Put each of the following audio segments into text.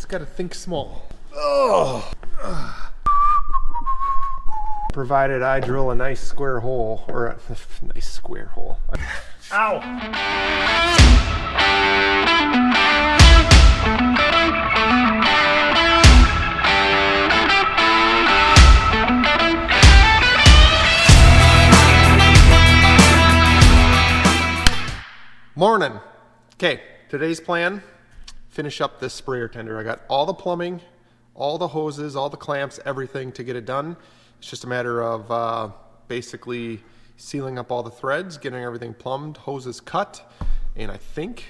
Just gotta think small. Oh. Provided I drill a nice square hole, or a nice square hole. Ow! Morning. Okay, today's plan, finish up this sprayer tender. I got all the plumbing, all the hoses, all the clamps, everything to get it done. It's just a matter of basically sealing up all the threads, getting everything plumbed, hoses cut, and I think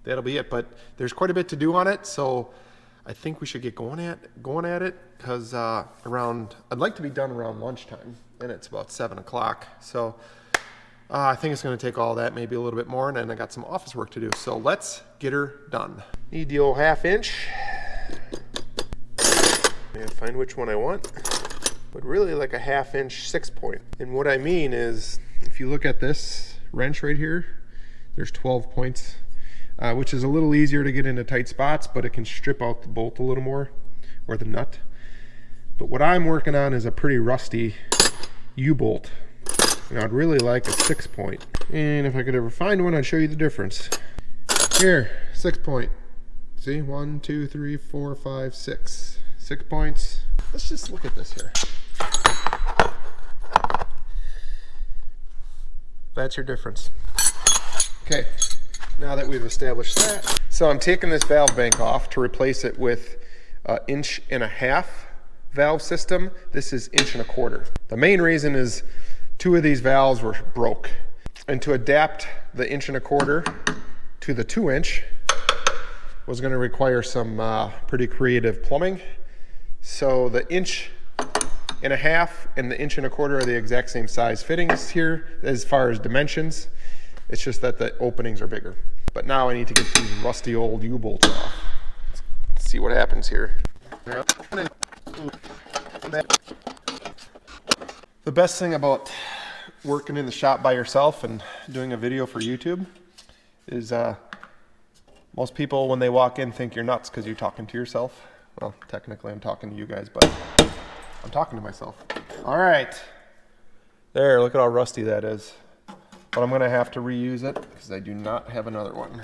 that'll be it. But there's quite a bit to do on it, so I think we should get going at it because I'd like to be done around lunchtime, and it's about 7 o'clock. So I think it's going to take all that, maybe a little bit more, and then I got some office work to do. So let's get her done. Need the old 1/2 inch. And find which one I want. But really like a 1/2 inch 6-point. And what I mean is, if you look at this wrench right here, there's 12 points, which is a little easier to get into tight spots, but it can strip out the bolt a little more, or the nut. But what I'm working on is a pretty rusty U-bolt. And I'd really like a 6-point. And if I could ever find one, I'd show you the difference. Here, 6-point. See, 1, 2, 3, 4, 5, 6. 6 points. Let's just look at this here. That's your difference. Okay, now that we've established that. So I'm taking this valve bank off to replace it with an 1.5-inch valve system. This is 1.25 inch. The main reason is 2 of these valves were broke. And to adapt the 1.25 inch to the 2-inch was going to require some pretty creative plumbing. So the 1.5 inch and the 1.25 inch are the exact same size fittings here as far as dimensions. It's just that the openings are bigger. But now I need to get these rusty old U-bolts off. Let's see what happens here. The best thing about working in the shop by yourself and doing a video for YouTube is most people, when they walk in, think you're nuts because you're talking to yourself. Well, technically I'm talking to you guys, but I'm talking to myself. All right. There, look at how rusty that is. But I'm going to have to reuse it because I do not have another one.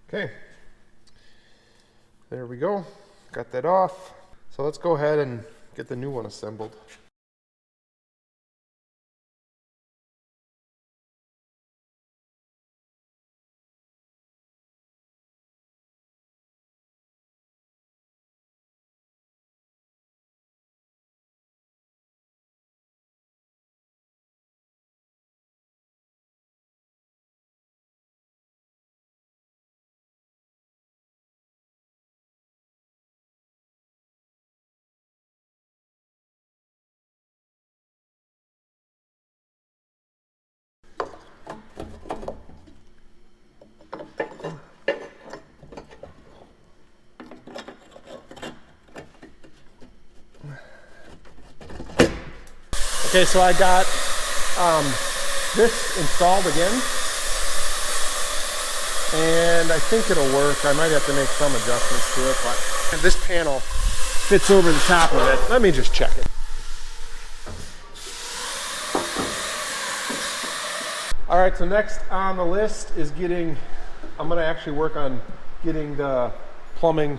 Okay, there we go. Got that off. So let's go ahead and get the new one assembled. Okay, so I got this installed again, and I think it'll work. I might have to make some adjustments to it, but this panel fits over the top of it. Let me just check it. All right, so next on the list is I'm gonna actually work on getting the plumbing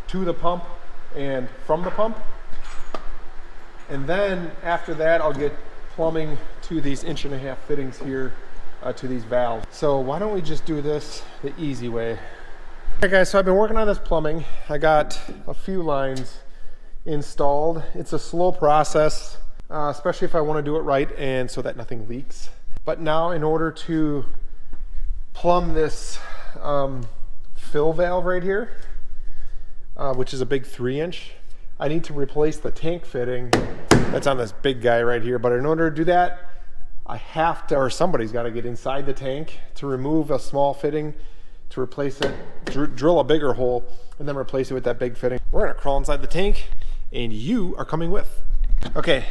to the pump and from the pump. And then after that, I'll get plumbing to these 1.5 inch fittings here to these valves. So why don't we just do this the easy way? All right guys, so I've been working on this plumbing. I got a few lines installed. It's a slow process, especially if I want to do it right and so that nothing leaks. But now in order to plumb this fill valve right here, which is a big 3-inch, I need to replace the tank fitting that's on this big guy right here. But in order to do that, I have to, or somebody's got to get inside the tank to remove a small fitting to replace it, drill a bigger hole, and then replace it with that big fitting. We're gonna crawl inside the tank, and you are coming with. Okay,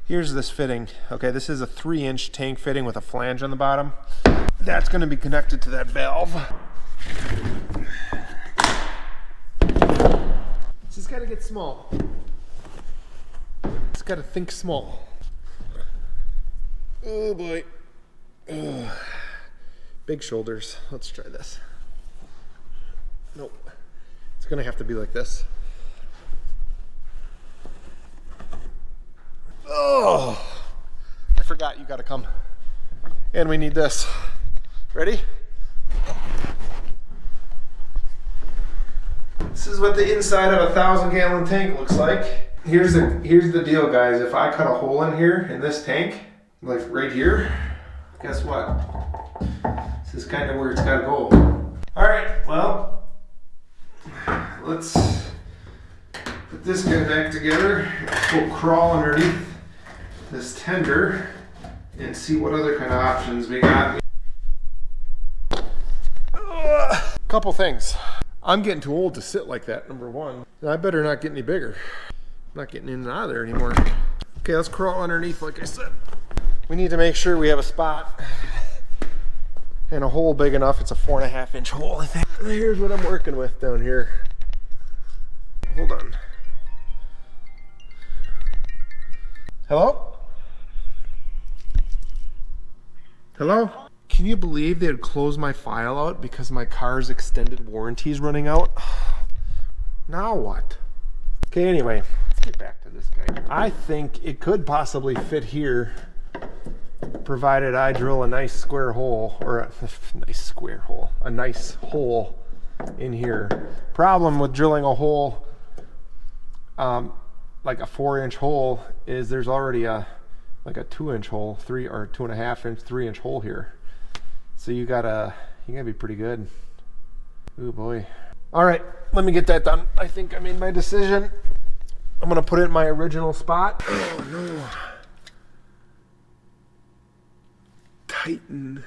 Here's this fitting. Okay, this is a 3-inch tank fitting with a flange on the bottom. That's going to be connected to that valve. It's just got to get small. It's got to think small. Oh boy. Ugh. Big shoulders. Let's try this. Nope. It's going to have to be like this. Oh, I forgot you got to come. And we need this. Ready? This is what the inside of a 1,000-gallon tank looks like. Here's the deal, guys. If I cut a hole in here in this tank, like right here, guess what? This is kind of where it's got to go. All right, well, let's put this guy back together. We'll crawl underneath this tender and see what other kind of options we got. Couple things. I'm getting too old to sit like that, number one. And I better not get any bigger. I'm not getting in and out of there anymore. Okay, let's crawl underneath like I said. We need to make sure we have a spot and a hole big enough. It's a 4.5-inch hole, I think. Here's what I'm working with down here. Hold on. Hello? Hello? Can you believe they'd close my file out because my car's extended warranty is running out? Now what? Okay, anyway, let's get back to this guy. I think it could possibly fit here, provided I drill a nice square hole, or a nice square hole, a nice hole in here. Problem with drilling a hole, like a 4-inch hole, is there's already like a 2-inch hole, 2.5-inch, 3-inch hole here. So you gotta be pretty good. Ooh boy. All right, let me get that done. I think I made my decision. I'm gonna put it in my original spot. Oh no. Tighten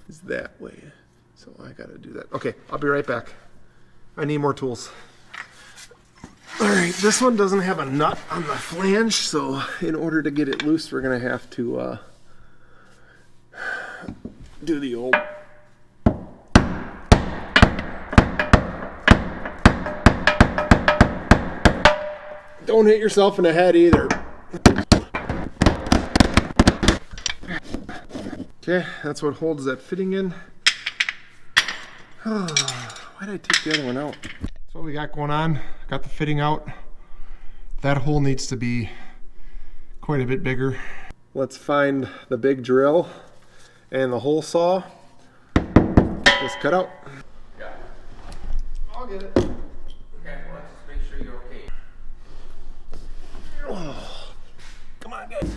is that way. So I gotta do that. Okay, I'll be right back. I need more tools. All right, this one doesn't have a nut on the flange, so in order to get it loose, we're gonna have to do the old don't hit yourself in the head either. Okay, that's what holds that fitting in. Oh, why did I take the other one out? That's what we got going on. Got the fitting out. That hole needs to be quite a bit bigger. Let's find the big drill and the hole saw. Just cut out. Yeah. I'll get it. Okay, well, let's just make sure you're okay. Oh, come on, guys.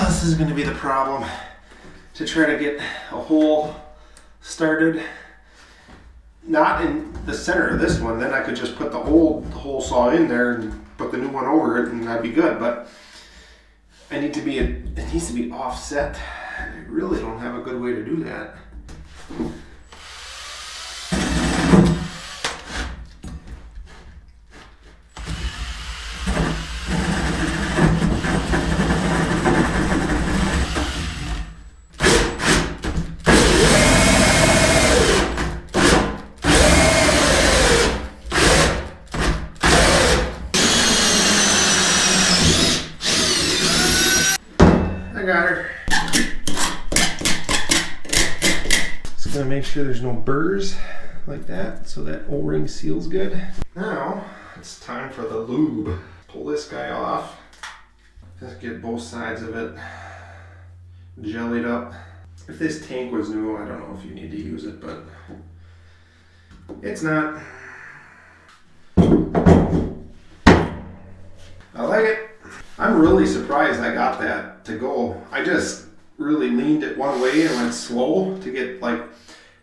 This is going to be the problem, to try to get a hole started, not in the center of this one. Then I could just put the old hole saw in there and put the new one over it and that'd be good, but it needs to be offset. I really don't have a good way to do that. I got her. Just gonna make sure there's no burrs like that, so that O-ring seals good. Now it's time for the lube. Pull this guy off. Just get both sides of it jellied up. If this tank was new, I don't know if you need to use it, but it's not. I like it. I'm really surprised I got that to go. I just really leaned it one way and went slow to get, like,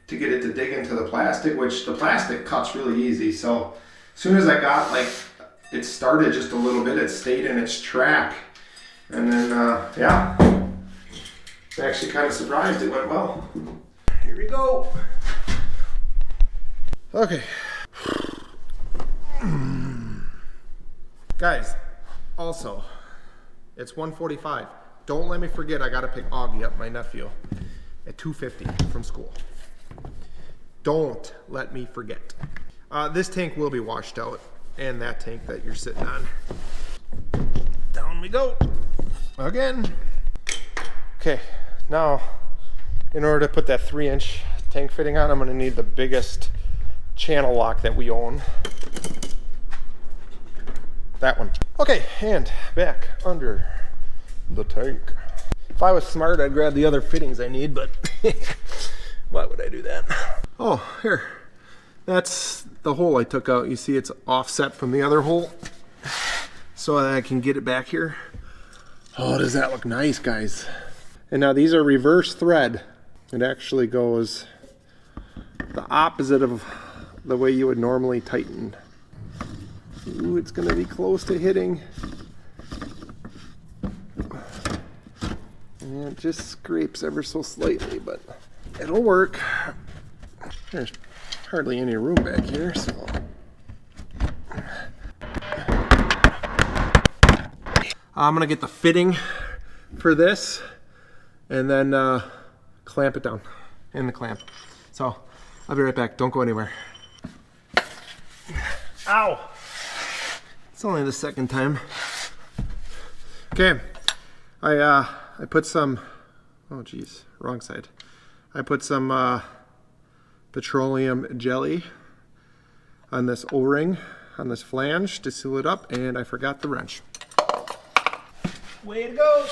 to get it to dig into the plastic, which the plastic cuts really easy. So as soon as I got like, it started just a little bit, it stayed in its track. And then, yeah, I'm actually kind of surprised it went well. Here we go. Okay. Guys, also, it's 1:45. Don't let me forget I gotta pick Augie up, my nephew, at 2:50 from school. Don't let me forget. This tank will be washed out, and that tank that you're sitting on. Down we go. Again. Okay, now, in order to put that 3-inch tank fitting on, I'm gonna need the biggest channel lock that we own. That one. Okay, and back under the tank. If I was smart, I'd grab the other fittings I need, but why would I do that? Oh, here. That's the hole I took out. You see it's offset from the other hole, so that I can get it back here. Oh, does that look nice, guys? And now these are reverse thread. It actually goes the opposite of the way you would normally tighten. Ooh, it's gonna be close to hitting. And it just scrapes ever so slightly, but it'll work. There's hardly any room back here, so. I'm gonna get the fitting for this and then clamp it down in the clamp. So I'll be right back. Don't go anywhere. Ow! It's only the second time. Okay, I put some, oh geez, wrong side. I put some petroleum jelly on this O-ring, on this flange to seal it up, and I forgot the wrench. Way to go!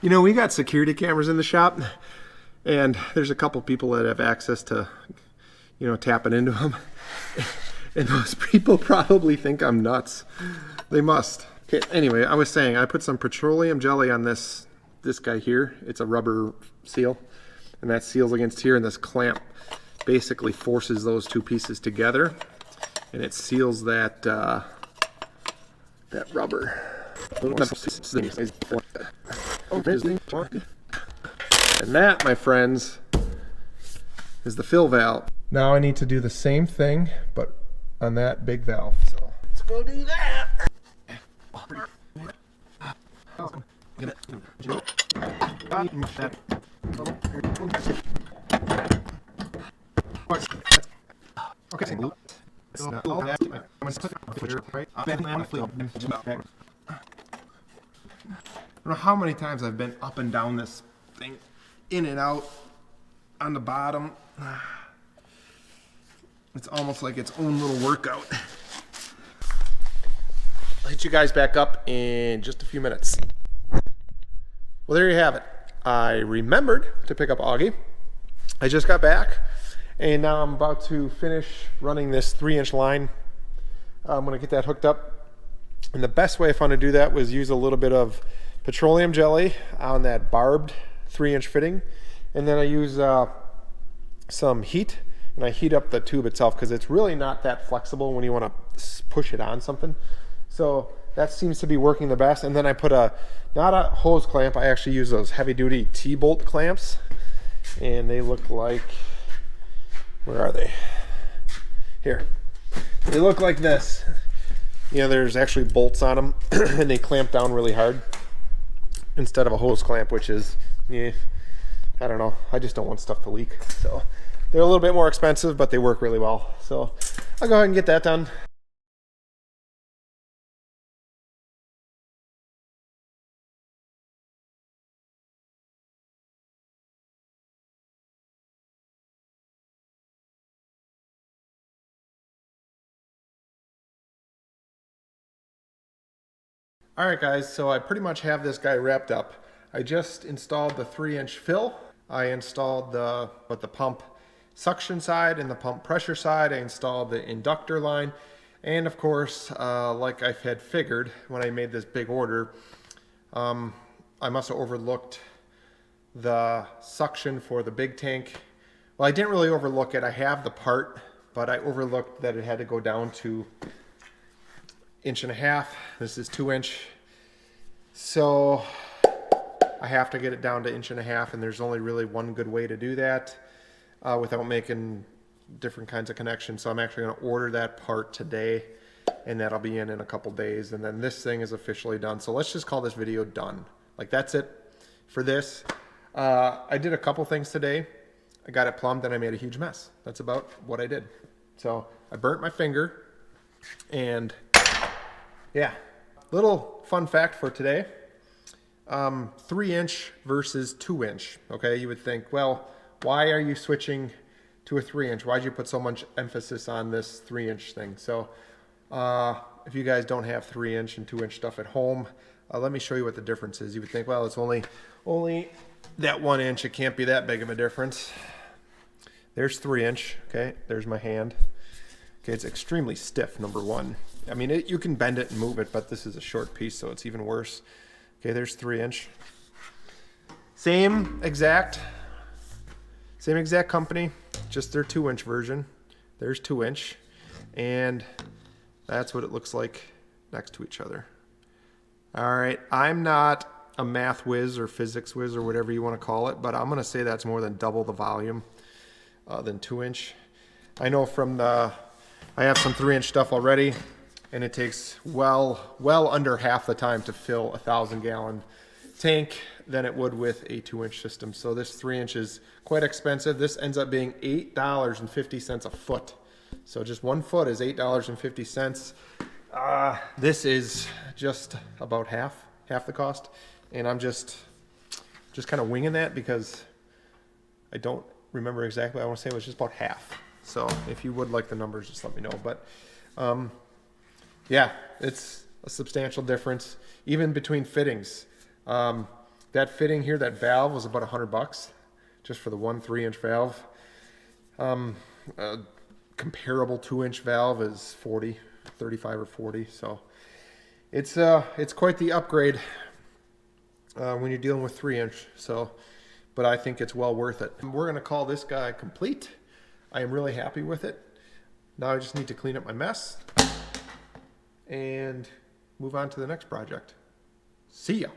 You know, we got security cameras in the shop, and there's a couple people that have access to, you know, tapping into them. And those people probably think I'm nuts. They must. Okay, anyway, I was saying I put some petroleum jelly on this guy here. It's a rubber seal, and that seals against here, and this clamp basically forces those two pieces together, and it seals that that rubber. And that, my friends, is the fill valve. Now I need to do the same thing, but on that big valve. So let's go do that. Okay. I don't know how many times I've been up and down this thing, in and out, on the bottom. It's almost like its own little workout. I'll hit you guys back up in just a few minutes. Well, there you have it. I remembered to pick up Augie. I just got back, and now I'm about to finish running this 3-inch line. I'm gonna get that hooked up. And the best way I found to do that was use a little bit of petroleum jelly on that barbed 3-inch fitting. And then I use some heat, and I heat up the tube itself because it's really not that flexible when you want to push it on something. So that seems to be working the best. And then I put not a hose clamp, I actually use those heavy duty T-bolt clamps. And they look like, where are they? Here. They look like this. You know, there's actually bolts on them and they clamp down really hard instead of a hose clamp, which is, yeah, I don't know. I just don't want stuff to leak. So they're a little bit more expensive, but they work really well. So I'll go ahead and get that done. All right, guys, so I pretty much have this guy wrapped up. I just installed the 3-inch fill. I installed the pump suction side and the pump pressure side. I installed the inductor line. And of course, like I had figured when I made this big order, I must have overlooked the suction for the big tank. Well, I didn't really overlook it. I have the part, but I overlooked that it had to go down to 1.5 inches. This is 2 inch. So I have to get it down to 1.5 inches, and there's only really one good way to do that without making different kinds of connections. So I'm actually going to order that part today, and that'll be in a couple days, and then this thing is officially done. So let's just call this video done. Like, that's it for this. I did a couple things today. I got it plumbed and I made a huge mess. That's about what I did. So I burnt my finger, and yeah, little fun fact for today. 3 inch versus 2 inch. Okay, you would think, well, why are you switching to a 3 inch? Why'd you put so much emphasis on this 3 inch thing? So if you guys don't have 3 inch and 2 inch stuff at home, let me show you what the difference is. You would think, well, it's only that 1 inch. It can't be that big of a difference. There's 3 inch. Okay, there's my hand. Okay, it's extremely stiff, number one. I mean, you can bend it and move it, but this is a short piece, so it's even worse. Okay, there's 3 inch. Same exact company, just their 2 inch version. There's 2 inch, and that's what it looks like next to each other. All right, I'm not a math whiz or physics whiz or whatever you want to call it, but I'm going to say that's more than double the volume than 2 inch. I know from I have some 3 inch stuff already, and it takes well under half the time to fill a 1,000-gallon tank than it would with a 2 inch system. So this 3 inch is quite expensive. This ends up being $8.50 a foot. So just 1 foot is $8.50. This is just about half the cost, and I'm just kind of winging that because I don't remember exactly. I want to say it was just about half. So if you would like the numbers, just let me know. But yeah, it's a substantial difference even between fittings. That fitting here, that valve, was about $100 just for the 1 3 inch valve. A comparable 2 inch valve is 35 or 40. So it's quite the upgrade when you're dealing with 3 inch. So, but I think it's well worth it. We're going to call this guy complete. I am really happy with it. Now I just need to clean up my mess and move on to the next project. See ya.